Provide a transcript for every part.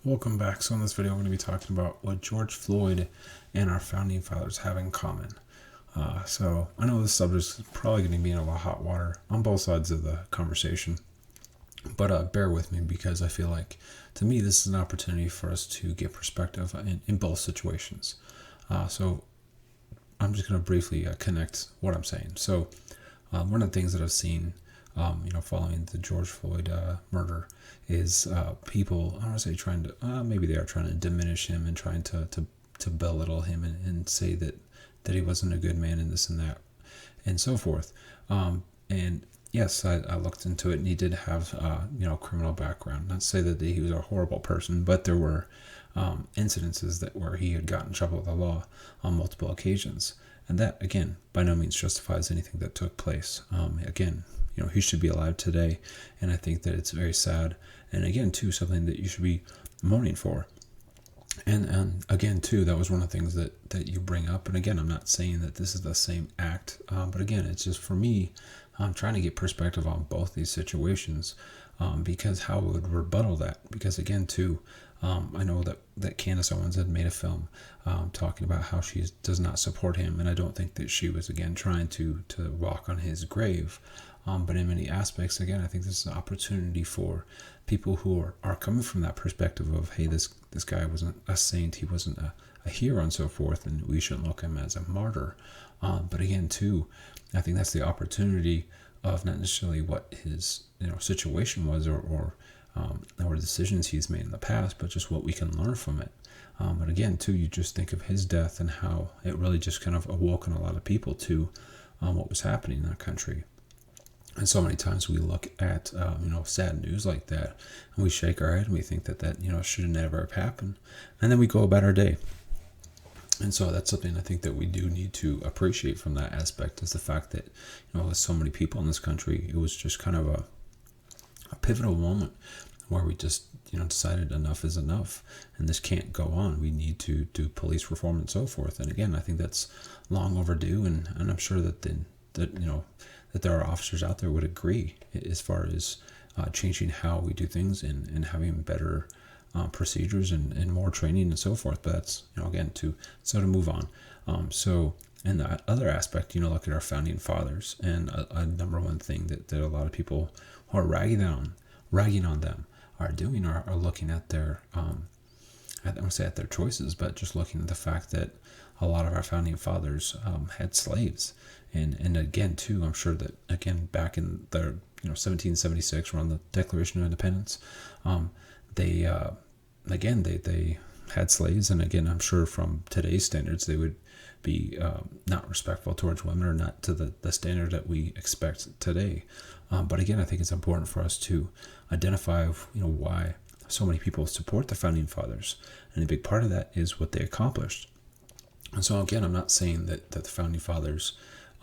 Welcome back. So in this video, I'm going to be talking about what George Floyd and our founding fathers have in common. So I know this subject is probably going to be in a lot of hot water on both sides of the conversation, but bear with me because I feel like, to me, this is an opportunity for us to get perspective in both situations. So I'm just going to briefly connect what I'm saying. So one of the things that I've seen, following the George Floyd murder, is people, I don't want to say trying to, maybe they are trying to diminish him and trying to belittle him and say that he wasn't a good man and this and that and so forth. And yes, I looked into it, and he did have criminal background. Not to say that he was a horrible person, but there were incidences that where he had gotten in trouble with the law on multiple occasions, and that again by no means justifies anything that took place. Again, he should be alive today, and I think that it's very sad, and again too something that you should be mourning for. And again too, that was one of the things that you bring up. And again, I'm not saying that this is the same act, but again, it's just for me, I'm trying to get perspective on both these situations, because how would rebuttal that? Because again too, I know that Candace Owens had made a film talking about how she does not support him, and I don't think that she was again trying to walk on his grave. But in many aspects, again, I think this is an opportunity for people who are coming from that perspective of, hey, this guy wasn't a saint, he wasn't a hero and so forth, and we shouldn't look at him as a martyr. But again, too, I think that's the opportunity of not necessarily what his situation was or decisions he's made in the past, but just what we can learn from it. But again, too, you just think of his death and how it really just kind of awoken a lot of people to what was happening in that country. And so many times we look at sad news like that, and we shake our head and we think that should have never have happened, and then we go about our day. And so that's something I think that we do need to appreciate from that aspect, is the fact that with so many people in this country, it was just kind of a pivotal moment where we just decided enough is enough, and this can't go on. We need to do police reform and so forth. And again, I think that's long overdue, and I'm sure that that there are officers out there would agree as far as changing how we do things and having better procedures and more training and so forth. But that's again to move on. So in the other aspect, look at our founding fathers, and a number one thing that a lot of people who are ragging on them are doing are looking at their I don't want to say at their choices, but just looking at the fact that a lot of our founding fathers had slaves. And again, too, I'm sure that, again, back in the 1776, around the Declaration of Independence, they had slaves. And again, I'm sure from today's standards, they would be not respectful towards women, or not to the standard that we expect today. But again, I think it's important for us to identify why so many people support the founding fathers, and a big part of that is what they accomplished. And so again, I'm not saying that the founding fathers,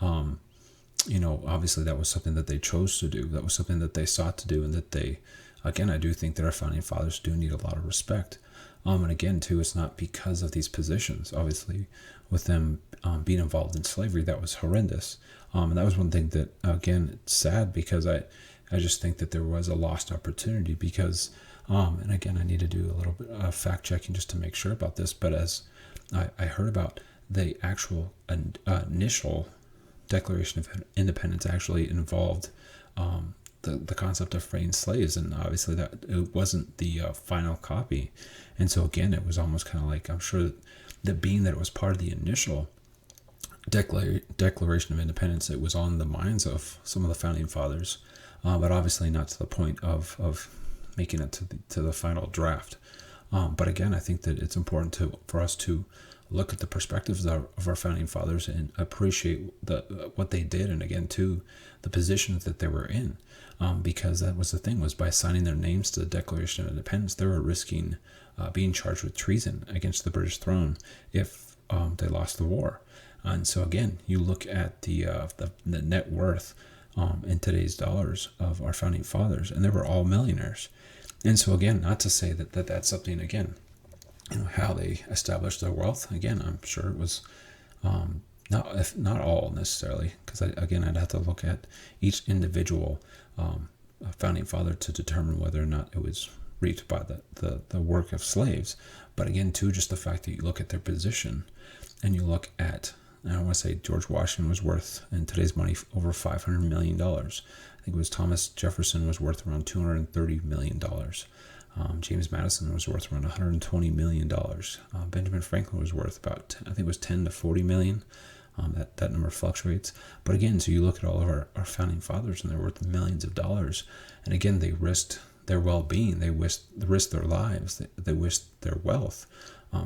obviously that was something that they chose to do, that was something that they sought to do, and that they, again, I do think that our founding fathers do need a lot of respect. And again, too, it's not because of these positions. Obviously, with them being involved in slavery, that was horrendous. And that was one thing that, again, it's sad, because I just think that there was a lost opportunity, because and again, I need to do a little bit of fact checking just to make sure about this, but as I heard about, the actual initial Declaration of Independence actually involved the concept of freeing slaves, and obviously that it wasn't the final copy. And so again, it was almost kind of like, I'm sure that being that it was part of the initial Declaration of Independence, it was on the minds of some of the founding fathers, but obviously not to the point of making it to the final draft. But again, I think that it's important for us to look at the perspectives of our founding fathers and appreciate what they did, and again too, the positions that they were in, because that was the thing, was by signing their names to the Declaration of Independence, they were risking being charged with treason against the British throne if they lost the war. And so again, you look at the net worth in today's dollars of our founding fathers, and they were all millionaires. And so again, not to say that that's something, again, how they established their wealth. Again, I'm sure it was not all necessarily, because I'd have to look at each individual founding father to determine whether or not it was reaped by the work of slaves. But again, too, just the fact that you look at their position and you look at, I want to say George Washington was worth, in today's money, over $500 million. I think it was Thomas Jefferson was worth around $230 million. James Madison was worth around $120 million. Benjamin Franklin was worth about, I think it was 10 to 40 million. That number fluctuates. But again, so you look at all of our founding fathers and they're worth millions of dollars. And again, they risked their well-being. They risked their lives. They risked their wealth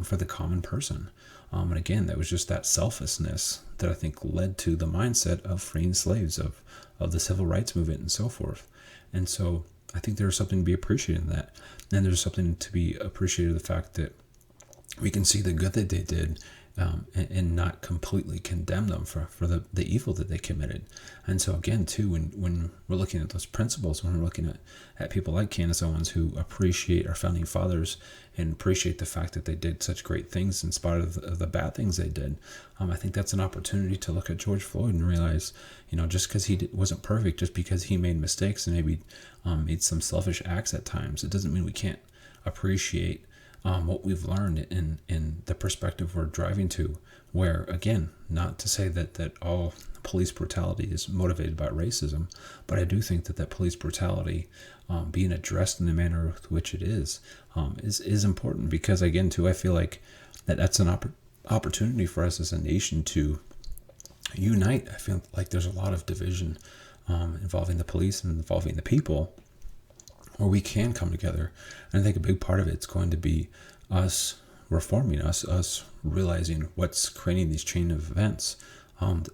for the common person. And again, that was just that selflessness that I think led to the mindset of freeing slaves, of the civil rights movement and so forth. And so I think there's something to be appreciated in that. And there's something to be appreciated the fact that we can see the good that they did, and not completely condemn them for the evil that they committed. And so again, too, when we're looking at those principles, when we're looking at people like Candace Owens who appreciate our founding fathers and appreciate the fact that they did such great things in spite of the bad things they did, I think that's an opportunity to look at George Floyd and realize, just because he wasn't perfect, just because he made mistakes and maybe made some selfish acts at times, it doesn't mean we can't appreciate what we've learned in the perspective we're driving to, where, again, not to say that all police brutality is motivated by racism, but I do think that police brutality being addressed in the manner with which it is important, because, again, too, I feel like that's an opportunity for us as a nation to unite. I feel like there's a lot of division involving the police and involving the people, where we can come together. And I think a big part of it's going to be us reforming, us realizing what's creating these chain of events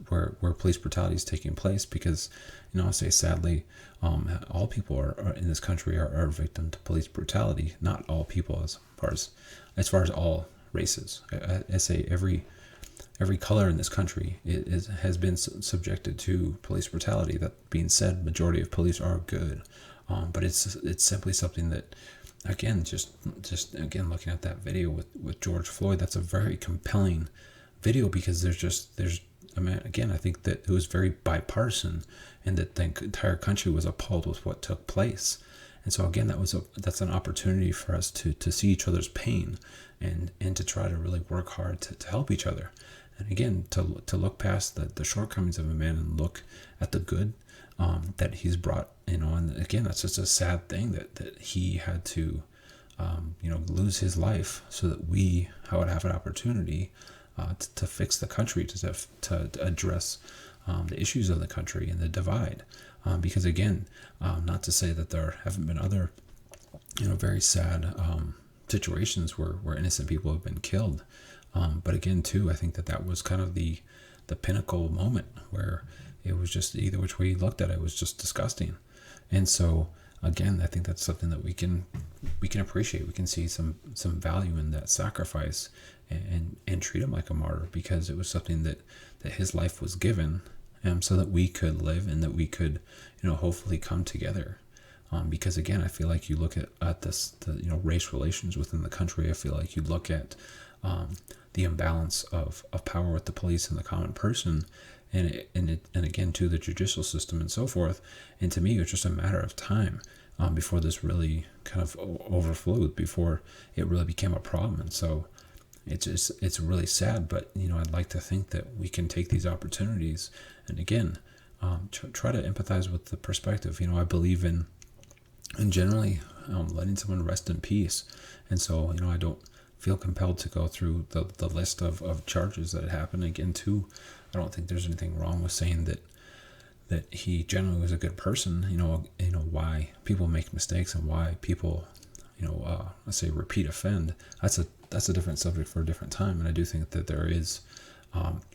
where police brutality is taking place. Because, I'll say sadly, all people are in this country are victim to police brutality. Not all people, as far as all races. I say every color in this country has been subjected to police brutality. That being said, majority of police are good. But it's simply something that, again, just looking at that video with George Floyd, that's a very compelling video, because I think that it was very bipartisan, and that the entire country was appalled with what took place. And so again, that's an opportunity for us to see each other's pain and to try to really work hard to help each other. And again, to look past the shortcomings of a man and look at the good that he's brought, and again, that's just a sad thing that he had to, lose his life so that we would have an opportunity to fix the country, to address the issues of the country and the divide. Because again, not to say that there haven't been other, very sad situations where innocent people have been killed. But again, too, I think that was kind of the pinnacle moment where it was just, either which way you looked at it, was just disgusting. And so again, I think that's something that we can appreciate. We can see some value in that sacrifice and treat him like a martyr, because it was something that his life was given, so that we could live and that we could, hopefully come together. Because again, I feel like you look at this, race relations within the country. I feel like you look at the imbalance of power with the police and the common person, and again, to the judicial system and so forth. And to me, it was just a matter of time before this really kind of overflowed, before it really became a problem. And so it's really sad, but I'd like to think that we can take these opportunities and again try to empathize with the perspective. I believe in generally letting someone rest in peace, and so I don't feel compelled to go through the list of charges that happened. Again, too, I don't think there's anything wrong with saying that he generally was a good person. Why people make mistakes and why people, let's say, repeat offend. That's a different subject for a different time. And I do think that there is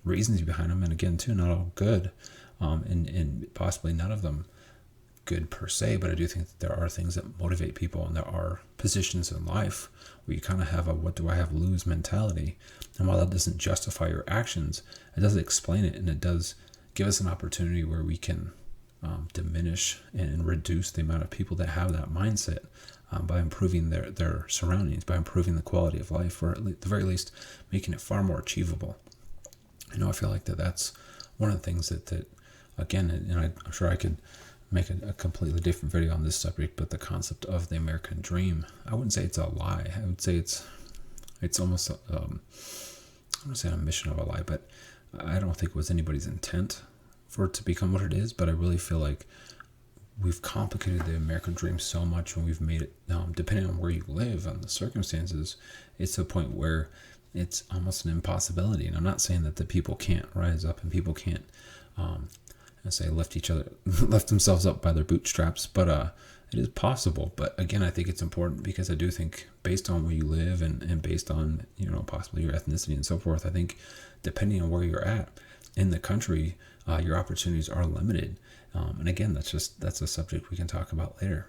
reasons behind them. And again, too, not all good, and possibly none of them good per se. But I do think that there are things that motivate people, and there are positions in life where you kind of have a "what do I have to lose" mentality. And while that doesn't justify your actions, it does explain it, and it does give us an opportunity where we can diminish and reduce the amount of people that have that mindset by improving their surroundings, by improving the quality of life, or at the very least making it far more achievable. I feel like that's one of the things that again, and I'm sure I could make a completely different video on this subject, but the concept of the American dream, I wouldn't say it's a lie. I would say it's almost I don't say a mission of a lie, but I don't think it was anybody's intent for it to become what it is. But I really feel like we've complicated the American dream so much, and we've made it, depending on where you live and the circumstances, it's to a point where it's almost an impossibility. And I'm not saying that the people can't rise up and people can't, lift themselves up by their bootstraps, but it is possible. But again, I think it's important because I do think, based on where you live and based on, possibly your ethnicity and so forth, I think depending on where you're at in the country, your opportunities are limited. And again, that's a subject we can talk about later.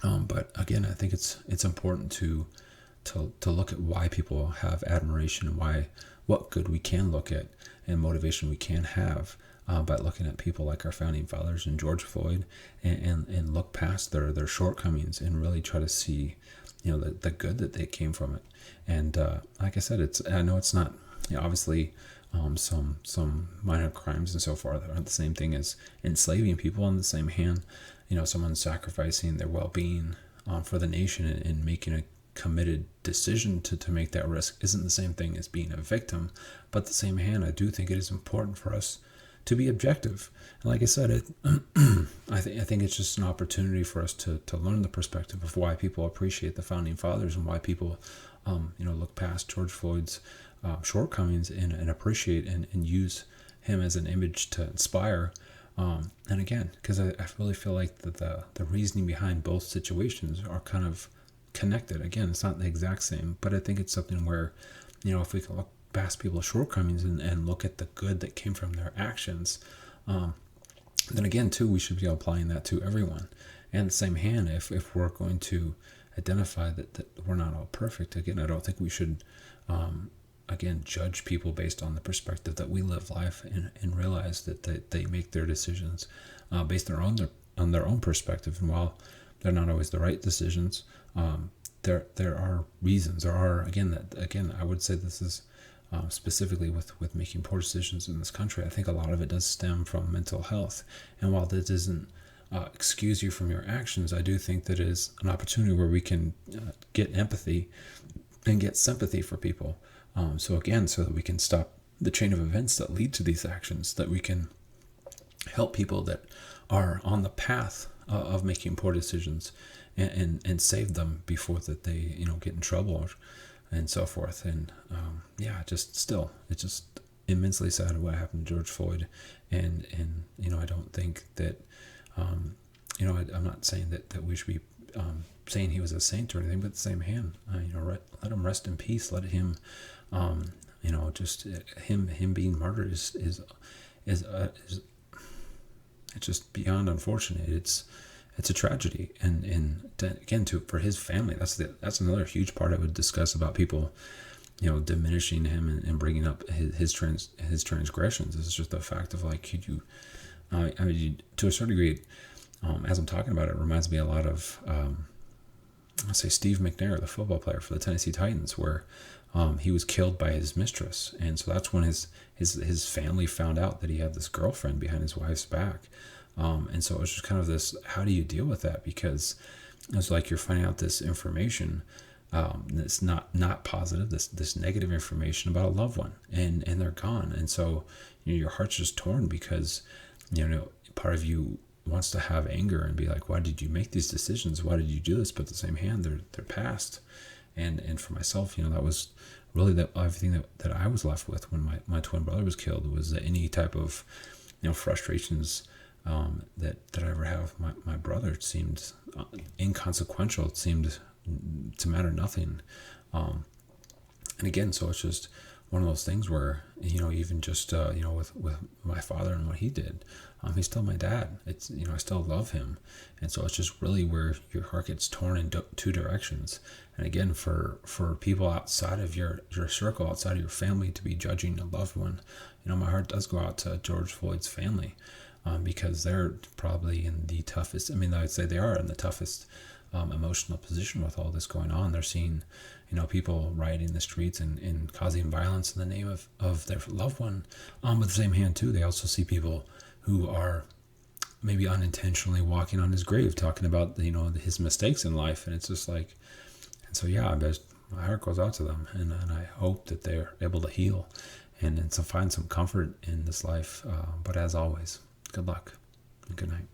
But again, I think it's important to look at why people have admiration and what good we can look at and motivation we can have by looking at people like our founding fathers and George Floyd, and look past their shortcomings and really try to see, the good that they came from it. And like I said, I know it's not, obviously, some minor crimes and so forth aren't the same thing as enslaving people. On the same hand, someone sacrificing their well-being for the nation and making a committed decision to make that risk isn't the same thing as being a victim. But at the same hand, I do think it is important for us to be objective. And like I said, I think it's just an opportunity for us to learn the perspective of why people appreciate the founding fathers and why people look past George Floyd's shortcomings and appreciate and use him as an image to inspire. And again, because I really feel like that the reasoning behind both situations are kind of connected. Again, it's not the exact same, but I think it's something where, if we can look past people's shortcomings and look at the good that came from their actions, then again, too, we should be applying that to everyone. And the same hand, if we're going to identify that we're not all perfect, again, I don't think we should, judge people based on the perspective that we live life and realize that they make their decisions based on their own perspective. And while they're not always the right decisions, there are reasons. There are, I would say this is specifically with making poor decisions in this country. I think a lot of it does stem from mental health. And while this doesn't excuse you from your actions, I do think that it is an opportunity where we can get empathy and get sympathy for people. So that we can stop the chain of events that lead to these actions, that we can help people that are on the path of making poor decisions and save them before that they get in trouble and so forth. And it's just immensely sad what happened to George Floyd. And I don't think that I'm not saying that we should be saying he was a saint or anything, but at the same hand, let him rest in peace. Let him him being murdered is it's just beyond unfortunate. It's a tragedy, and for his family, that's another huge part I would discuss about people, diminishing him and bringing up his transgressions. It's just the fact of like, to a certain degree, as I'm talking about it, reminds me a lot of I'll say Steve McNair, the football player for the Tennessee Titans, where he was killed by his mistress, and so that's when his family found out that he had this girlfriend behind his wife's back. And so it was just kind of this, how do you deal with that? Because it's like you're finding out this information that's not positive, this negative information about a loved one, and they're gone. And so your heart's just torn because part of you wants to have anger and be like, why did you make these decisions? Why did you do this? But at the same hand, they're past. And for myself, that was really everything that I was left with when my twin brother was killed, was any type of frustrations that I ever have. My brother seemed inconsequential. It seemed to matter nothing. And again, so it's just one of those things where, even just, with my father and what he did, he's still my dad. It's, I still love him. And so it's just really where your heart gets torn in two directions. And again, for people outside of your circle, outside of your family, to be judging a loved one, my heart does go out to George Floyd's family, because they're probably in the toughest, I would say they are in the toughest emotional position with all this going on. They're seeing, people rioting the streets and causing violence in the name of their loved one. With the same hand too, they also see people who are maybe unintentionally walking on his grave, talking about, his mistakes in life. And it's just like, and so, yeah, my heart goes out to them, and I hope that they're able to heal and to find some comfort in this life. But as always, good luck and good night.